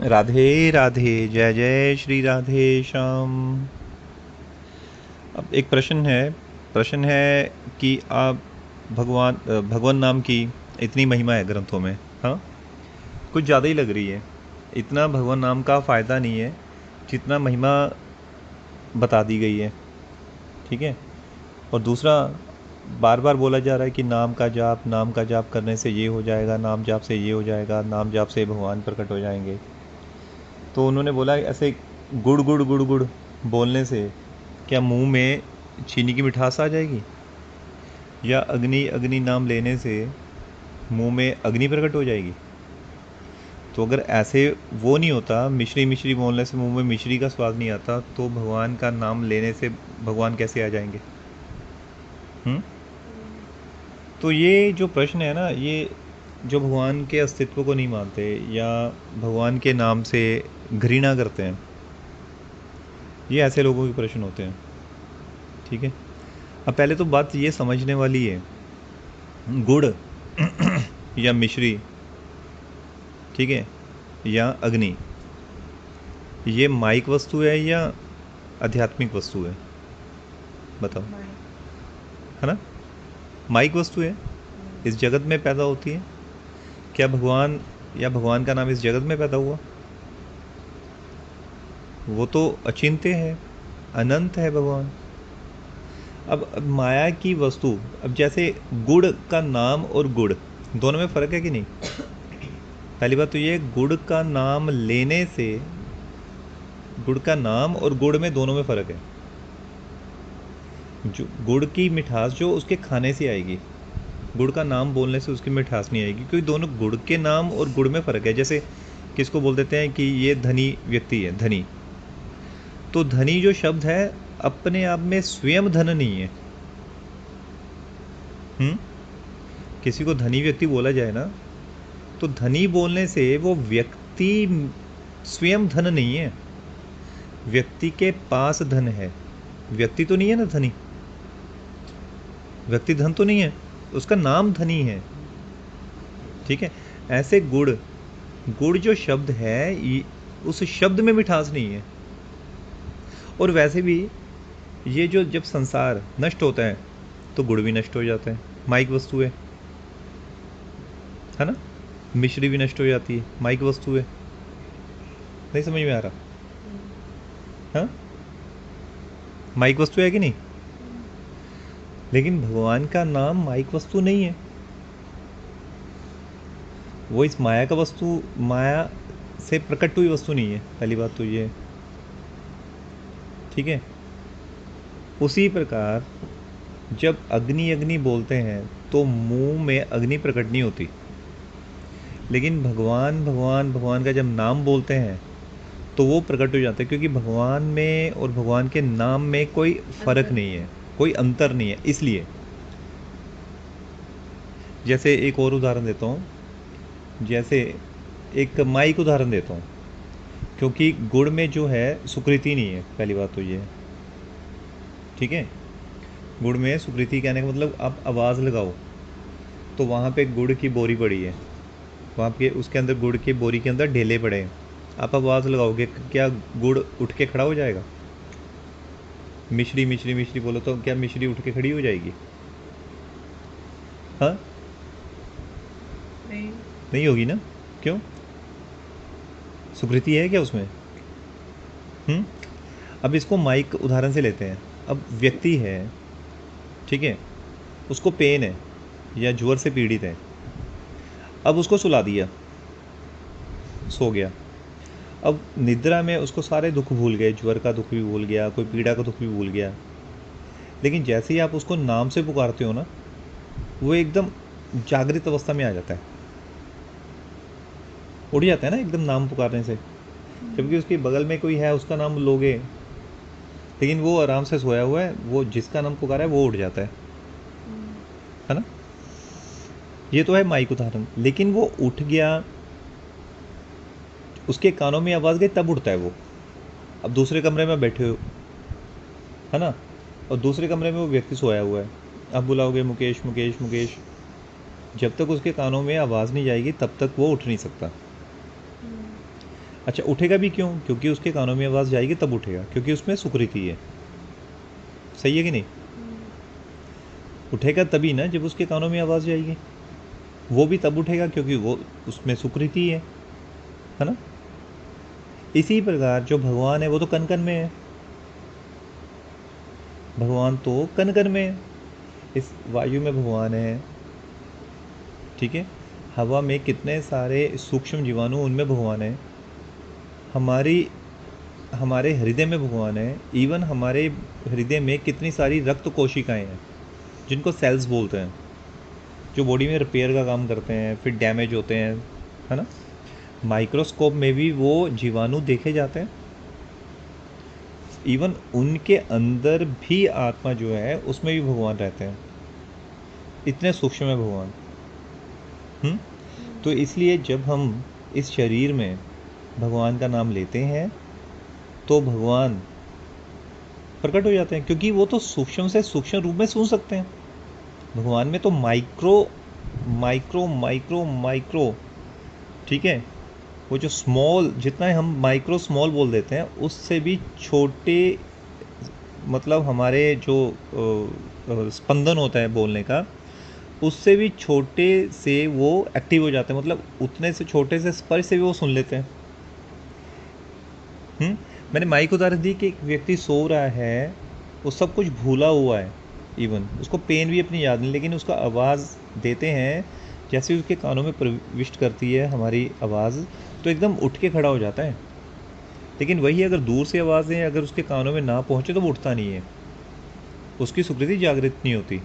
राधे राधे, जय जय श्री राधे श्याम। अब एक प्रश्न है कि आप भगवान नाम की इतनी महिमा है ग्रंथों में, हाँ, कुछ ज़्यादा ही लग रही है। इतना भगवान नाम का फ़ायदा नहीं है जितना महिमा बता दी गई है, ठीक है। और दूसरा, बार बार बोला जा रहा है कि नाम का जाप करने से ये हो जाएगा, नाम जाप से ये हो जाएगा, नाम जाप से भगवान प्रकट हो जाएंगे। तो उन्होंने बोला ऐसे गुड़ गुड़ गुड़ गुड़ बोलने से क्या मुंह में चीनी की मिठास आ जाएगी, या अग्नि अग्नि नाम लेने से मुंह में अग्नि प्रकट हो जाएगी। तो अगर ऐसे वो नहीं होता, मिश्री मिश्री बोलने से मुंह में मिश्री का स्वाद नहीं आता, तो भगवान का नाम लेने से भगवान कैसे आ जाएंगे? हम्म। तो ये जो प्रश्न है ना, ये जो भगवान के अस्तित्व को नहीं मानते या भगवान के नाम से घृणा करते हैं, ये ऐसे लोगों के प्रश्न होते हैं, ठीक है। अब पहले तो बात ये समझने वाली है, गुड़ या मिश्री, ठीक है, या अग्नि, ये माइक वस्तु है या आध्यात्मिक वस्तु है? बताओ, है ना, माइक वस्तु है, इस जगत में पैदा होती है। क्या भगवान या भगवान का नाम इस जगत में पैदा हुआ? वो तो अचिंत्य है, अनंत है भगवान। अब माया की वस्तु, अब जैसे गुड़ का नाम और गुड़ दोनों में फ़र्क है कि नहीं? पहली बात तो ये, गुड़ का नाम लेने से, गुड़ का नाम और गुड़ में दोनों में फ़र्क है। जो गुड़ की मिठास जो उसके खाने से आएगी, गुड़ का नाम बोलने से उसकी मिठास नहीं आएगी, क्योंकि दोनों, गुड़ के नाम और गुड़ में फ़र्क है। जैसे किसको बोल देते हैं कि ये धनी व्यक्ति है, धनी, तो धनी जो शब्द है अपने आप में स्वयं धन नहीं है। किसी को धनी व्यक्ति बोला जाए ना, तो धनी बोलने से वो व्यक्ति स्वयं धन नहीं है, व्यक्ति के पास धन है। व्यक्ति तो नहीं है ना धनी, व्यक्ति धन तो नहीं है, उसका नाम धनी है, ठीक है। ऐसे गुड़, गुड़ जो शब्द है, उस शब्द में मिठास नहीं है। और वैसे भी ये जो, जब संसार नष्ट होता है तो गुड़ भी नष्ट हो जाता है, माइक वस्तु है ना। मिश्री भी नष्ट हो जाती है, माइक वस्तु है। नहीं समझ में आ रहा? हाँ, माइक वस्तु है कि नहीं? लेकिन भगवान का नाम माइक वस्तु नहीं है, वो इस माया का वस्तु, माया से प्रकट हुई वस्तु नहीं है, पहली बात तो ये, ठीक है। उसी प्रकार जब अग्नि अग्नि बोलते हैं तो मुंह में अग्नि प्रकट नहीं होती, लेकिन भगवान भगवान भगवान का जब नाम बोलते हैं तो वो प्रकट हो जाता है, क्योंकि भगवान में और भगवान के नाम में कोई फर्क नहीं है, कोई अंतर नहीं है, इसलिए। जैसे एक और उदाहरण देता हूँ, जैसे एक माई का उदाहरण देता हूँ, क्योंकि गुड़ में जो है सुकृति नहीं है, पहली बात तो ये है, ठीक है। गुड़ में सुकृति कहने का मतलब, आप आवाज़ लगाओ तो वहाँ पे गुड़ की बोरी पड़ी है, वहाँ पे उसके अंदर गुड़ की बोरी के अंदर ढेले पड़े हैं, आप आवाज़ लगाओगे, क्या गुड़ उठ के खड़ा हो जाएगा? मिश्री मिश्री मिश्री बोलो तो क्या मिश्री उठ के खड़ी हो जाएगी? हाँ, नहीं। नहीं होगी ना। क्यों? सुकृति है क्या उसमें? अब इसको माइक उदाहरण से लेते हैं। अब व्यक्ति है, ठीक है, उसको पेन है या ज्वर से पीड़ित है, अब उसको सुला दिया, सो गया। अब निद्रा में उसको सारे दुख भूल गए, ज्वर का दुख भी भूल गया, कोई पीड़ा का दुख भी भूल गया। लेकिन जैसे ही आप उसको नाम से पुकारते हो ना, वो एकदम जागृत अवस्था में आ जाता है, उठ जाता है ना एकदम नाम पुकारने से। जबकि उसके बगल में कोई है, उसका नाम लोगे, लेकिन वो आराम से सोया हुआ है, वो जिसका नाम पुकारा है वो उठ जाता है ना। ये तो है माइक उदाहरण, लेकिन वो उठ गया, उसके कानों में आवाज़ गई, तब उठता है वो। अब दूसरे कमरे में बैठे हो, है ना, और दूसरे कमरे में वो व्यक्ति सोया हुआ है, अब बुलाओगे मुकेश मुकेश मुकेश, जब तक उसके कानों में आवाज़ नहीं जाएगी तब तक वो उठ नहीं सकता। अच्छा, उठेगा भी क्यों? क्योंकि उसके कानों में आवाज़ जाएगी तब उठेगा, क्योंकि उसमें सुकृति है। सही है कि नहीं? उठेगा तभी ना जब उसके कानों में आवाज़ जाएगी। वो भी तब उठेगा क्योंकि वो उसमें सुकृति है ना? इसी प्रकार जो भगवान है वो तो कण कण में है। भगवान तो कण कण में है। इस वायु में भगवान है, ठीक है। हवा में कितने सारे सूक्ष्म जीवाणु, उनमें भगवान है। हमारी हमारे हृदय में भगवान है। इवन हमारे हृदय में कितनी सारी रक्त कोशिकाएं हैं जिनको सेल्स बोलते हैं, जो बॉडी में रिपेयर का काम करते हैं, फिर डैमेज होते हैं, है ना। माइक्रोस्कोप में भी वो जीवाणु देखे जाते हैं। इवन उनके अंदर भी आत्मा जो है उसमें भी भगवान रहते हैं। इतने सूक्ष्म है भगवान। तो इसलिए जब हम इस शरीर में भगवान का नाम लेते हैं तो भगवान प्रकट हो जाते हैं, क्योंकि वो तो सूक्ष्म से सूक्ष्म रूप में सुन सकते हैं। भगवान में तो माइक्रो माइक्रो माइक्रो माइक्रो, ठीक है। वो जो स्मॉल, जितना हम माइक्रो स्मॉल बोल देते हैं, उससे भी छोटे, मतलब हमारे जो स्पंदन होता है बोलने का, उससे भी छोटे से वो एक्टिव हो जाते हैं। मतलब उतने से छोटे से स्पर्श से भी वो सुन लेते हैं। मैंने माइक उदाहरण दी कि एक व्यक्ति सो रहा है, वो सब कुछ भूला हुआ है, इवन उसको पेन भी अपनी याद नहीं, लेकिन उसका आवाज़ देते हैं, जैसे उसके कानों में प्रविष्ट करती है हमारी आवाज़, तो एकदम उठ के खड़ा हो जाता है। लेकिन वही अगर दूर से आवाज़ें अगर उसके कानों में ना पहुँचे तो वो उठता नहीं है, उसकी सुकृति जागृत नहीं होती,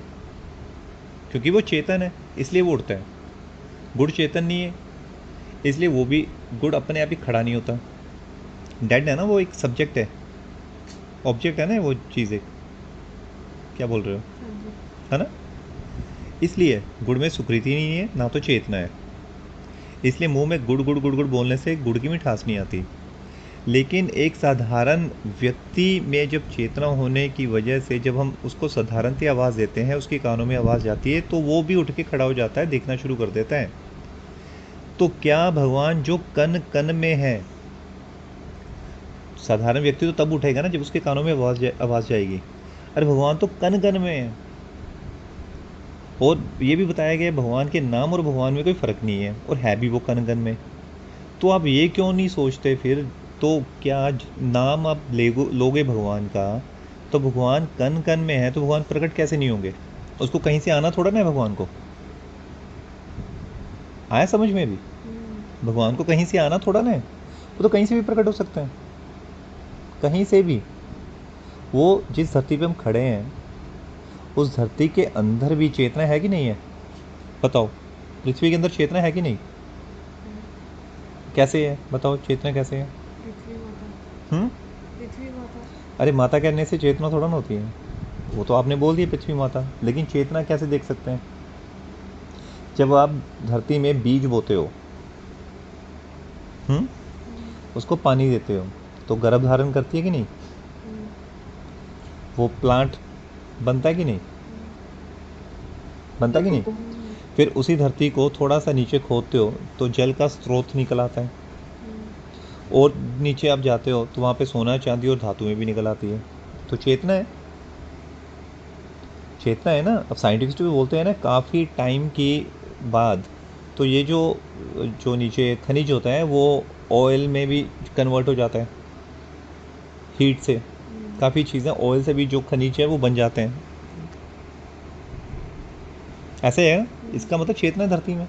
क्योंकि वो चेतन है इसलिए वो उठता है। गुड़ चेतन नहीं है, इसलिए वो भी, गुड़ अपने आप ही खड़ा नहीं होता। डेड है ना, वो एक सब्जेक्ट है, ऑब्जेक्ट है ना वो चीज़ एक। क्या बोल रहे हो? है ना। इसलिए गुड़ में सुकृति नहीं है, ना तो चेतना है। इसलिए मुंह में गुड़ गुड़ गुड़ गुड़ बोलने से गुड़ की मिठास नहीं आती। लेकिन एक साधारण व्यक्ति में जब चेतना होने की वजह से जब हम उसको साधारणतः आवाज़ देते हैं, उसके कानों में आवाज़ जाती है, तो वो भी उठ के खड़ा हो जाता है, देखना शुरू कर देता है। तो क्या भगवान जो कण कण में है, साधारण व्यक्ति तो तब उठेगा ना जब उसके कानों में आवाज़ जाएगी। अरे भगवान तो कण कण में है। और ये भी बताया गया भगवान के नाम और भगवान में कोई फ़र्क नहीं है, और है भी वो कण कण में। तो आप ये क्यों नहीं सोचते फिर, तो क्या नाम आप लोगे भगवान का, तो भगवान कण कण में है, तो भगवान प्रकट कैसे नहीं होंगे? उसको कहीं से आना थोड़ा ना है भगवान को। आया समझ में भी? भगवान को कहीं से आना थोड़ा ना है, वो तो कहीं से भी प्रकट हो सकते हैं, कहीं से भी। वो जिस धरती पे हम खड़े हैं, उस धरती के अंदर भी चेतना है कि नहीं है? बताओ, पृथ्वी के अंदर चेतना है कि नहीं? कैसे है बताओ, चेतना कैसे है? हम्म अरे माता कहने से चेतना थोड़ा ना होती है। वो तो आपने बोल दिया पृथ्वी माता, लेकिन चेतना कैसे देख सकते हैं? जब आप धरती में बीज बोते हो, उसको पानी देते हो, तो गर्भ धारण करती है कि नहीं? वो प्लांट बनता है कि नहीं? बनता है कि नहीं? फिर उसी धरती को थोड़ा सा नीचे खोदते हो तो जल का स्रोत निकल आता है, और नीचे आप जाते हो तो वहाँ पे सोना चांदी और धातुएं भी निकल आती है। तो चेतना है, चेतना है ना। अब साइंटिस्ट भी बोलते हैं ना, काफ़ी टाइम के बाद तो ये जो जो नीचे खनिज होता है वो ऑयल में भी कन्वर्ट हो जाता है हीट से। काफ़ी चीज़ें ऑयल से भी जो खनिज है वो बन जाते हैं। ऐसे है, इसका मतलब चेतना है धरती में।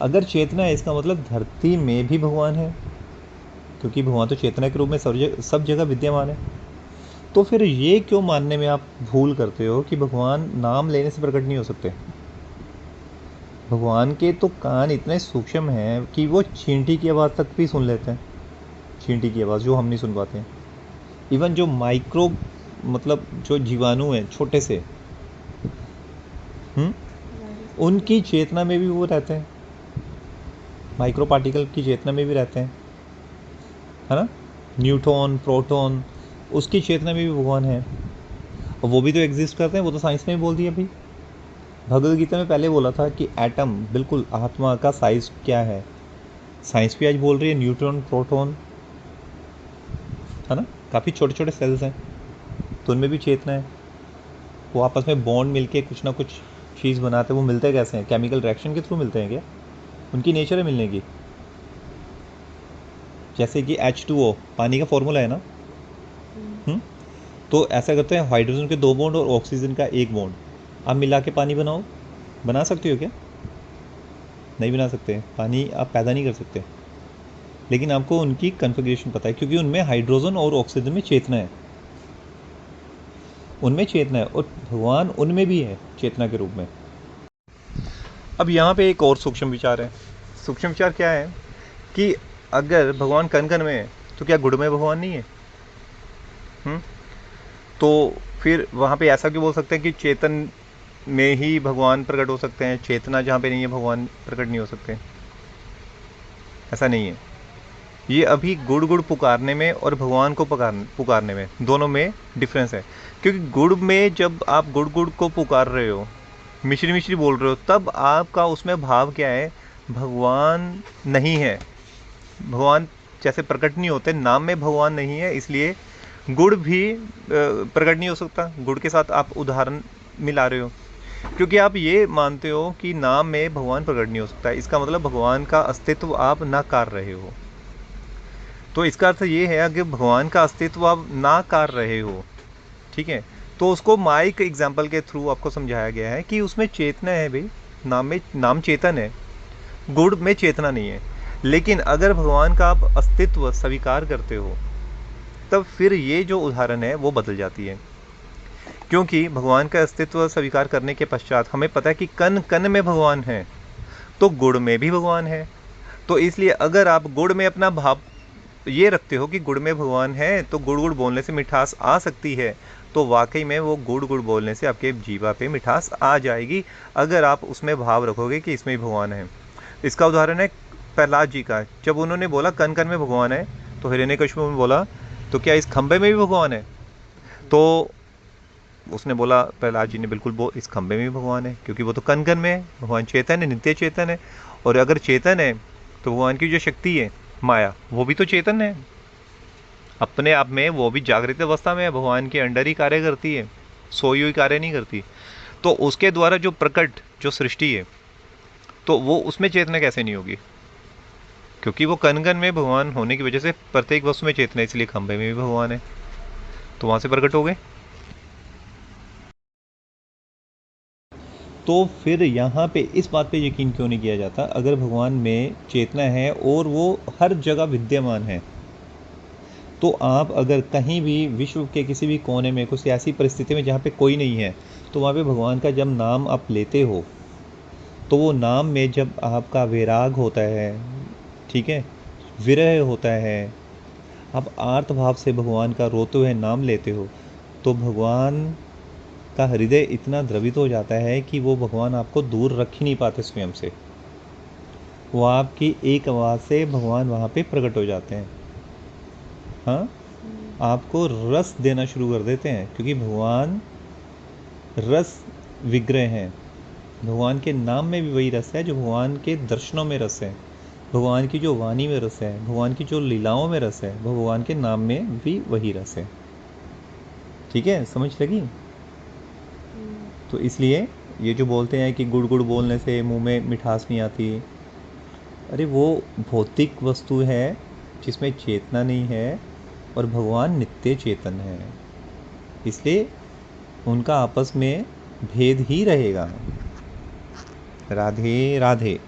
अगर चेतना है, इसका मतलब धरती में भी भगवान है, क्योंकि भगवान तो चेतना के रूप में सब जगह विद्यमान है। तो फिर ये क्यों मानने में आप भूल करते हो कि भगवान नाम लेने से प्रकट नहीं हो सकते? भगवान के तो कान इतने सूक्ष्म हैं कि वो चींटी की आवाज़ तक भी सुन लेते हैं। चींटी की आवाज़ जो हम नहीं सुन पाते हैं। इवन जो माइक्रो, मतलब जो जीवाणु हैं छोटे से, उनकी चेतना में भी वो रहते हैं, माइक्रो पार्टिकल की चेतना में भी रहते हैं, है ना। न्यूट्रॉन, प्रोटॉन, उसकी चेतना में भी भगवान है, और वो भी तो एग्जिस्ट करते हैं। वो तो साइंस ने भी बोल दिया भाई। भगवद गीता में पहले बोला था कि एटम, बिल्कुल आत्मा का साइज क्या है, साइंस भी आज बोल रही है न्यूट्रॉन, प्रोटॉन, है ना, काफ़ी छोटे छोटे सेल्स हैं, तो उनमें भी चेतना है। वो आपस में बॉन्ड मिलके कुछ ना कुछ चीज़ बनाते हैं। वो मिलते कैसे हैं? केमिकल रिएक्शन के थ्रू मिलते हैं क्या? उनकी नेचर है मिलने की। जैसे कि H2O पानी का फॉर्मूला है ना। हम्म? तो ऐसा करते हैं, हाइड्रोजन के 2 बॉन्ड और ऑक्सीजन का 1 बॉन्ड, आप मिला के पानी बनाओ। बना सकते हो क्या? नहीं बना सकते। पानी आप पैदा नहीं कर सकते। लेकिन आपको उनकी कन्फिग्रेशन पता है, क्योंकि उनमें हाइड्रोजन और ऑक्सीजन में चेतना है। उनमें चेतना है, और भगवान उनमें भी है चेतना के रूप में। अब यहाँ पे एक और सूक्ष्म विचार है। सूक्ष्म विचार क्या है कि अगर भगवान कण कण में है, तो क्या गुड़ में भगवान नहीं है? हुँ? तो फिर वहाँ पे ऐसा क्यों बोल सकते हैं कि चेतन में ही भगवान प्रकट हो सकते हैं, चेतना जहाँ पे नहीं है भगवान प्रकट नहीं हो सकते? ऐसा नहीं है। ये अभी गुड़ गुड़ पुकारने में और भगवान को पुकारने में, दोनों में डिफरेंस है। क्योंकि गुड़ में जब आप गुड़ गुड़ को पुकार रहे हो, मिश्री मिश्री बोल रहे हो, तब आपका उसमें भाव क्या है? भगवान नहीं है। भगवान जैसे प्रकट नहीं होते, नाम में भगवान नहीं है, इसलिए गुड़ भी प्रकट नहीं हो सकता। गुड़ के साथ आप उदाहरण मिला रहे हो, क्योंकि आप ये मानते हो कि नाम में भगवान प्रकट नहीं हो सकता। इसका मतलब भगवान का अस्तित्व आप नकार रहे हो। तो इसका अर्थ ये है कि भगवान का अस्तित्व आप नकार रहे हो, ठीक है। तो उसको माइक एग्जाम्पल के थ्रू आपको समझाया गया है कि उसमें चेतना है भाई। नाम चेतन है, गुड़ में चेतना नहीं है। लेकिन अगर भगवान का आप अस्तित्व स्वीकार करते हो, तब फिर ये जो उदाहरण है वो बदल जाती है। क्योंकि भगवान का अस्तित्व स्वीकार करने के पश्चात हमें पता है कि कण कण में भगवान है, तो गुड़ में भी भगवान है। तो इसलिए अगर आप गुड़ में अपना भाव ये रखते हो कि गुड़ में भगवान है, तो गुड़ गुड़ बोलने से मिठास आ सकती है, तो वाकई में वो गुड़ गुड़ बोलने से आपके जीवा पे मिठास आ जाएगी, अगर आप उसमें भाव रखोगे कि इसमें भी भगवान है। इसका उदाहरण है प्रहलाद जी का। जब उन्होंने बोला कण कण में भगवान है, तो हिरण्यकशिपु में बोला तो क्या इस खंबे में भी भगवान है? तो उसने बोला, प्रहलाद जी ने, बिल्कुल वो इस खंबे में भी भगवान है, क्योंकि वो तो कण कण में है। भगवान चेतन है, नित्य चेतन है। और अगर चेतन है, तो भगवान की जो शक्ति है माया, वो भी तो चेतन है अपने आप में। वो भी जागृत अवस्था में है, भगवान के अंडर ही कार्य करती है, सोई हुई कार्य नहीं करती। तो उसके द्वारा जो प्रकट जो सृष्टि है, तो वो उसमें चेतना कैसे नहीं होगी? क्योंकि वो कण कण में भगवान होने की वजह से प्रत्येक वस्तु में चेतना है, इसलिए खंबे में भी भगवान है, तो वहां से प्रकट हो गए। तो फिर यहाँ पे इस बात पे यकीन क्यों नहीं किया जाता? अगर भगवान में चेतना है और वो हर जगह विद्यमान है, तो आप अगर कहीं भी विश्व के किसी भी कोने में कुछ ऐसी परिस्थिति में जहाँ पे कोई नहीं है, तो वहाँ पे भगवान का जब नाम आप लेते हो, तो वो नाम में जब आपका वैराग होता है, ठीक है, विरह होता है, आप आर्त भाव से भगवान का रोते हुए नाम लेते हो, तो भगवान का हृदय इतना द्रवित हो जाता है कि वो भगवान आपको दूर रख ही नहीं पाते स्वयं से। वो आपकी एक आवाज़ से भगवान वहाँ पे प्रकट हो जाते हैं। हाँ, आपको रस देना शुरू कर देते हैं, क्योंकि भगवान रस विग्रह हैं। भगवान के नाम में भी वही रस है जो भगवान के दर्शनों में रस है, भगवान की जो वाणी में रस है, भगवान की जो लीलाओं में रस है, भगवान के नाम में भी वही रस है। ठीक है, समझ लगी? तो इसलिए ये जो बोलते हैं कि गुड़ गुड़ बोलने से मुंह में मिठास नहीं आती, अरे वो भौतिक वस्तु है जिसमें चेतना नहीं है, और भगवान नित्य चेतन है, इसलिए उनका आपस में भेद ही रहेगा। राधे राधे।